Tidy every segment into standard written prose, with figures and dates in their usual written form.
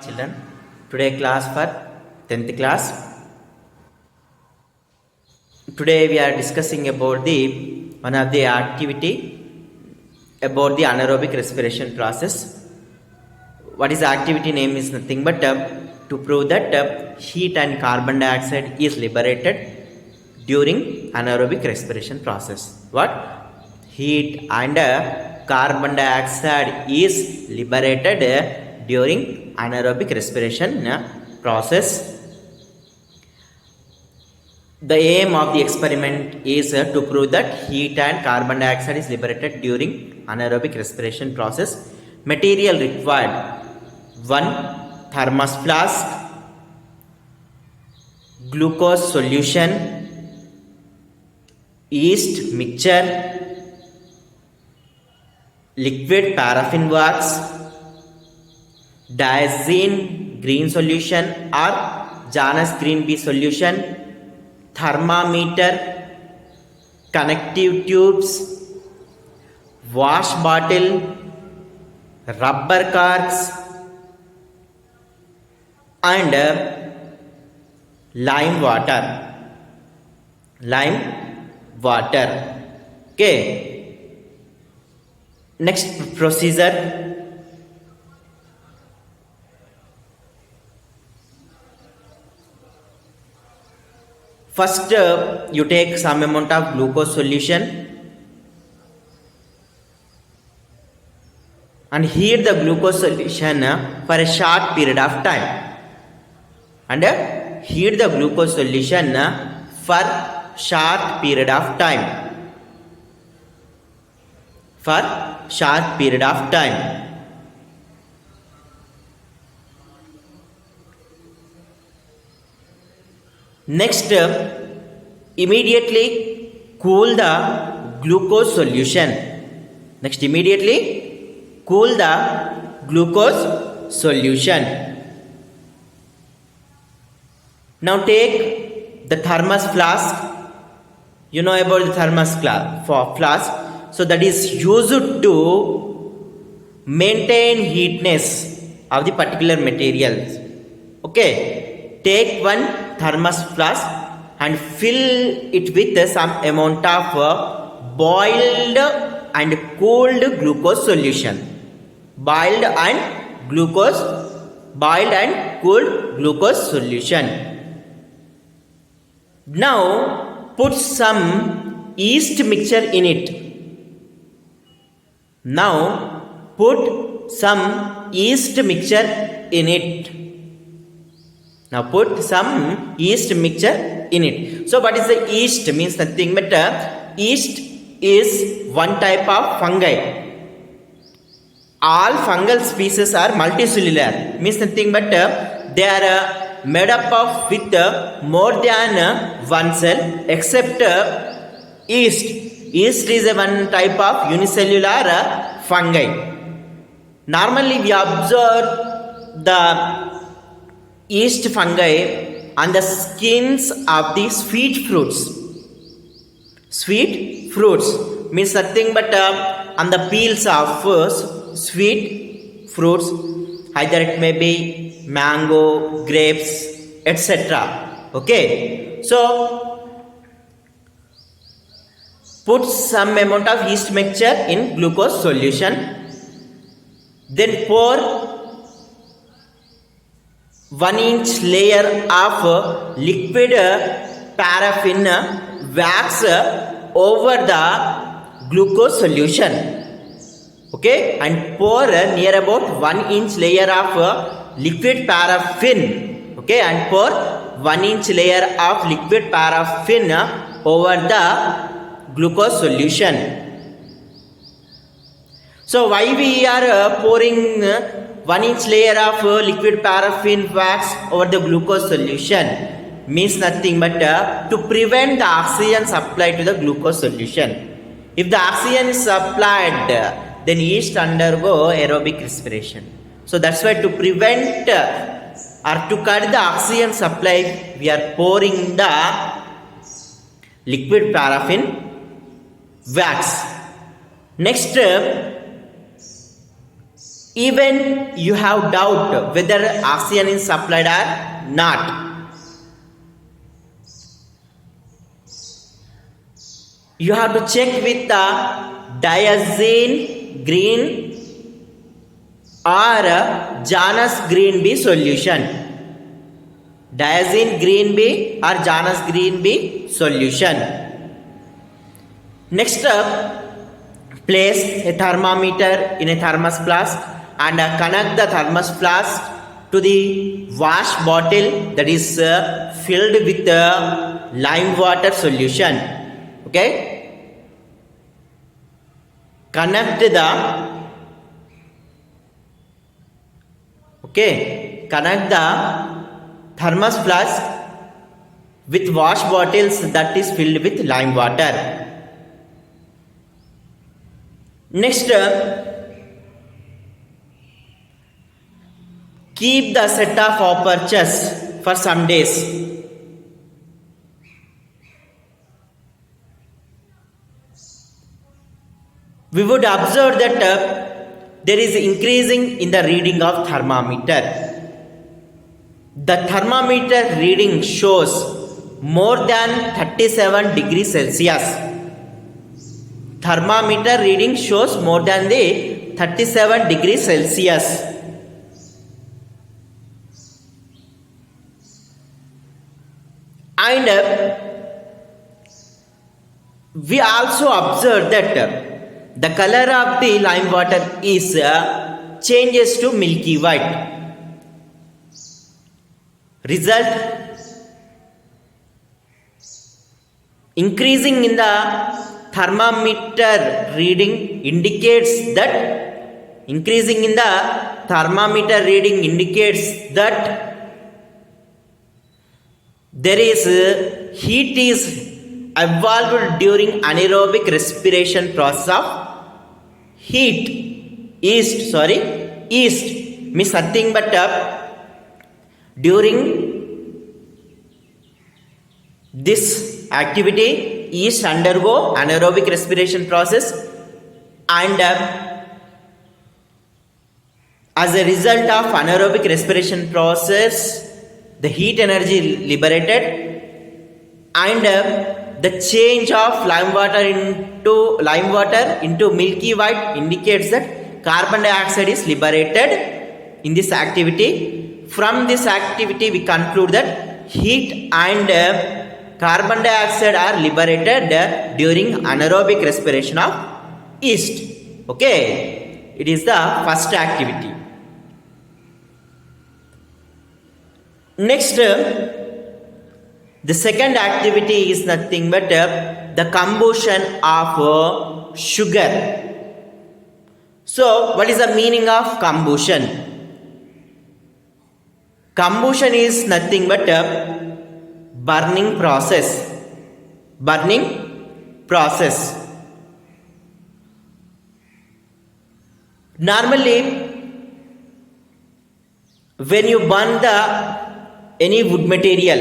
Children, today class for 10th class. Today we are discussing about the one of the activity about the anaerobic respiration process. What is the activity name is nothing but to prove that heat and carbon dioxide is liberated during anaerobic respiration process. What? Heat and carbon dioxide is liberated during anaerobic respiration process. The aim of the experiment is to prove that heat and carbon dioxide is liberated during anaerobic respiration process. Material required: 1 thermos flask, glucose solution, yeast mixture, liquid paraffin wax, diazine green solution or Janus green bee solution, thermometer, connective tubes, wash bottle, rubber corks, and lime water. Okay. Next procedure: first you take some amount of glucose solution and heat the glucose solution for a short period of time, and heat the glucose solution for short period of time. Next, immediately cool the glucose solution. Now take the thermos flask. You know about the thermos flask. So that is used to maintain heatness of the particular materials. Okay. Take one thermos flask and fill it with some amount of boiled and cooled glucose solution. Boiled and cooled glucose solution. Now put some yeast mixture in it. Now put some yeast mixture in it. So what is the yeast? Means nothing but yeast is one type of fungi. All fungal species are multicellular. Means nothing but they are made up of with more than one cell, except yeast. Yeast is a one type of unicellular fungi. Normally we observe the yeast fungi on the skins of the sweet fruits. Sweet fruits means nothing but on the peels of sweet fruits, either it may be mango, grapes, etc. Okay. So put some amount of yeast mixture in glucose solution. Then pour 1-inch layer of liquid paraffin wax over the glucose solution. Okay, and pour near about 1-inch layer of liquid paraffin. Okay, and pour 1-inch layer of liquid paraffin over the glucose solution. So why we are pouring 1-inch layer of liquid paraffin wax over the glucose solution? Means nothing but to prevent the oxygen supply to the glucose solution. If the oxygen is supplied, then yeast undergo aerobic respiration. So that's why to prevent or to cut the oxygen supply, we are pouring the liquid paraffin wax. Next, even you have doubt whether oxygen is supplied or not, you have to check with the diazine green or Janus green B solution. Diazine green B or Janus green B solution. Next up, place a thermometer in a thermos flask and connect the thermos flask to the wash bottle that is filled with lime water solution. Okay, connect the thermos flask with wash bottles that is filled with lime water. Next, keep the set of apertures for some days. We would observe that there is increasing in the reading of thermometer. The thermometer reading shows more than 37 degrees Celsius. Thermometer reading shows more than the 37 degrees Celsius. And we also observe that the color of the lime water is changes to milky white. Result, increasing in the thermometer reading indicates that there is heat is evolved during anaerobic respiration process of yeast means nothing but during this activity yeast undergo anaerobic respiration process, and as a result of anaerobic respiration process the heat energy liberated, and the change of lime water into milky white indicates that carbon dioxide is liberated in this activity. From this activity we conclude that heat and carbon dioxide are liberated during anaerobic respiration of yeast. Okay, it is the first activity. Next, the second activity is nothing but the combustion of sugar. So what is the meaning of combustion? Combustion is nothing but burning process. Normally when you burn any wood material,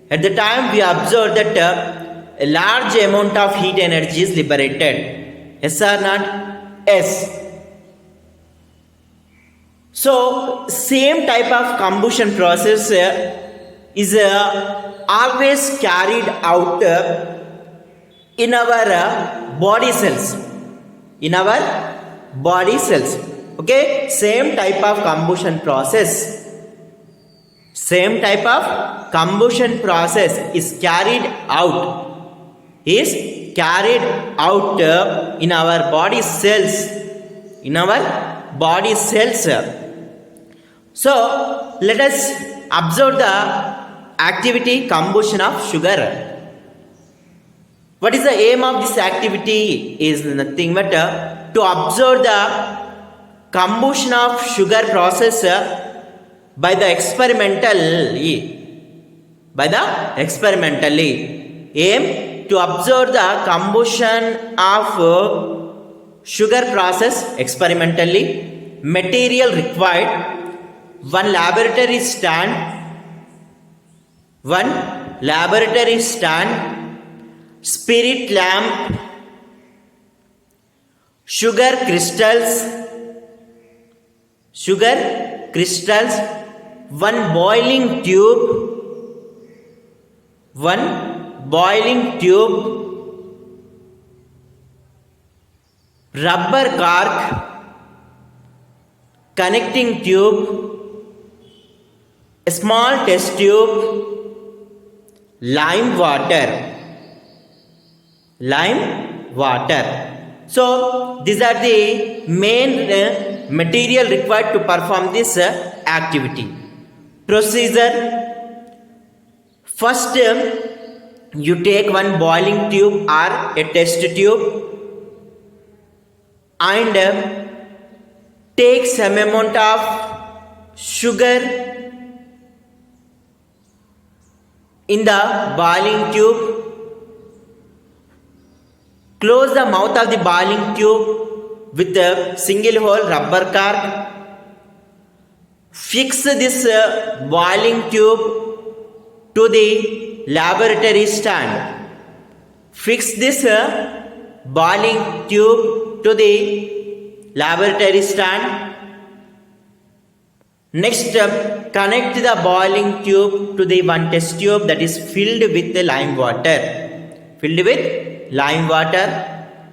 at the time we observe that a large amount of heat energy is liberated. Yes or not? Yes. So same type of combustion process is always carried out in our body cells. Okay, same type of combustion process is carried out in our body cells. So let us observe the activity combustion of sugar. What is the aim of this activity? Is nothing but to observe the combustion of sugar process by the experimentally. Aim to observe the combustion of sugar process experimentally. Material required: one laboratory stand, spirit lamp, sugar crystals, sugar crystals, one boiling tube, rubber cork, connecting tube, a small test tube, lime water. So these are the main material required to perform this activity. Procedure: first you take one boiling tube or a test tube and take some amount of sugar in the boiling tube. Close the mouth of the boiling tube with a single hole rubber cork. Fix this boiling tube to the laboratory stand. Fix this boiling tube to the laboratory stand. Next, connect the boiling tube to the one test tube that is filled with the lime water.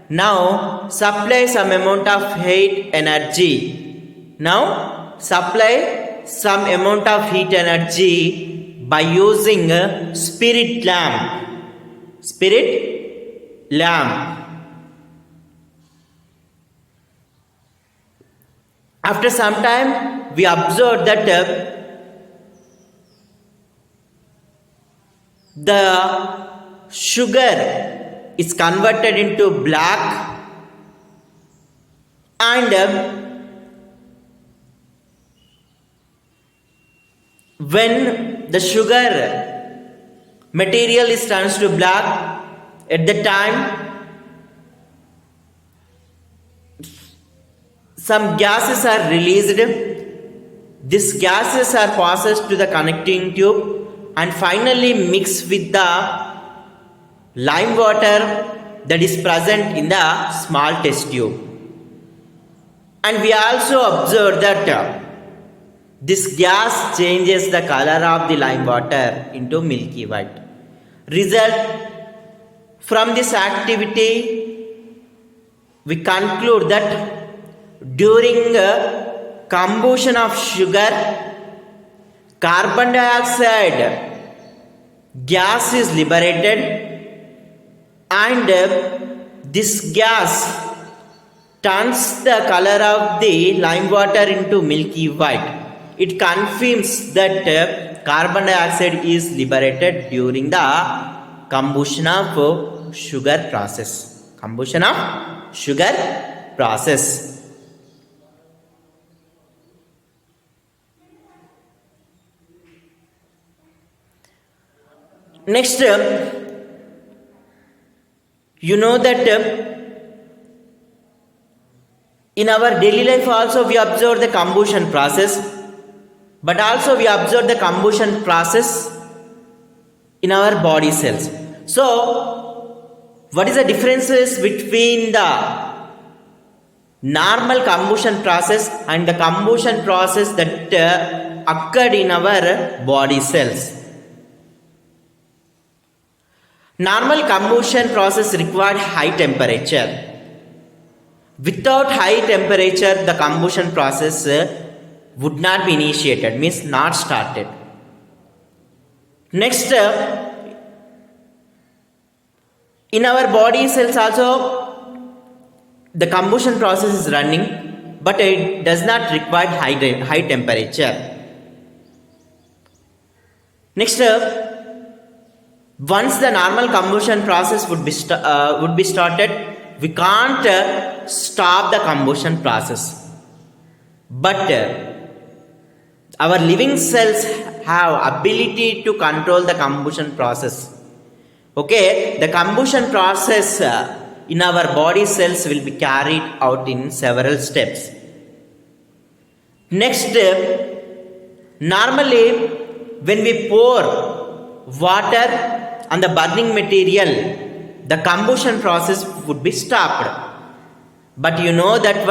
Now supply some amount of heat energy. By using a spirit lamp. After some time, we observe that the sugar is converted into black, and when the sugar material is turns to black, at the time some gases are released. These gases are passed to the connecting tube and finally mix with the lime water that is present in the small test tube. And we also observe that this gas changes the color of the lime water into milky white. Result: from this activity, we conclude that during combustion of sugar, carbon dioxide gas is liberated, and this gas turns the color of the lime water into milky white. It confirms that carbon dioxide is liberated during the combustion of sugar process. Next, you know that in our daily life also we observe the combustion process, but also we observe the combustion process in our body cells. So what is the differences between the normal combustion process and the combustion process that occurred in our body cells? Normal combustion process required high temperature. Without high temperature, the combustion process would not be initiated, means not started. Next, in our body cells also, the combustion process is running, but it does not require high temperature. Next, once the normal combustion process would be started, we can't stop the combustion process. But our living cells have ability to control the combustion process. Okay, the combustion process in our body cells will be carried out in several steps. Next, normally when we pour water on the burning material, the combustion process would be stopped. But you know that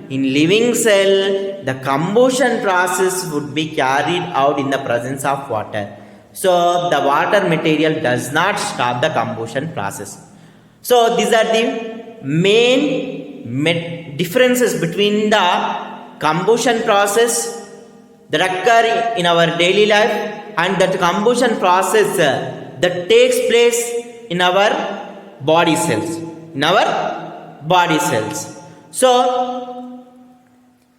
In living cell, the combustion process would be carried out in the presence of water. So the water material does not stop the combustion process. So these are the main differences between the combustion process that occur in our daily life and that combustion process that takes place in our body cells. So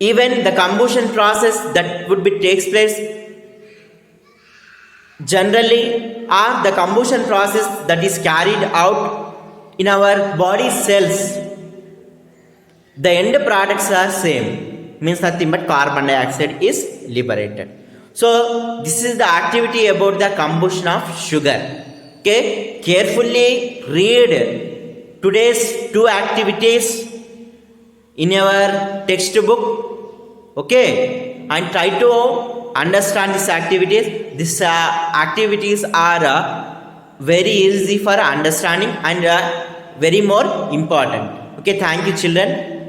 even the combustion process that would be takes place generally, or the combustion process that is carried out in our body cells, the end products are same, means nothing but carbon dioxide is liberated. So this is the activity about the combustion of sugar. Okay, carefully read today's two activities in your textbook, okay, and try to understand these activities. These activities are very easy for understanding and very more important. Okay, thank you children.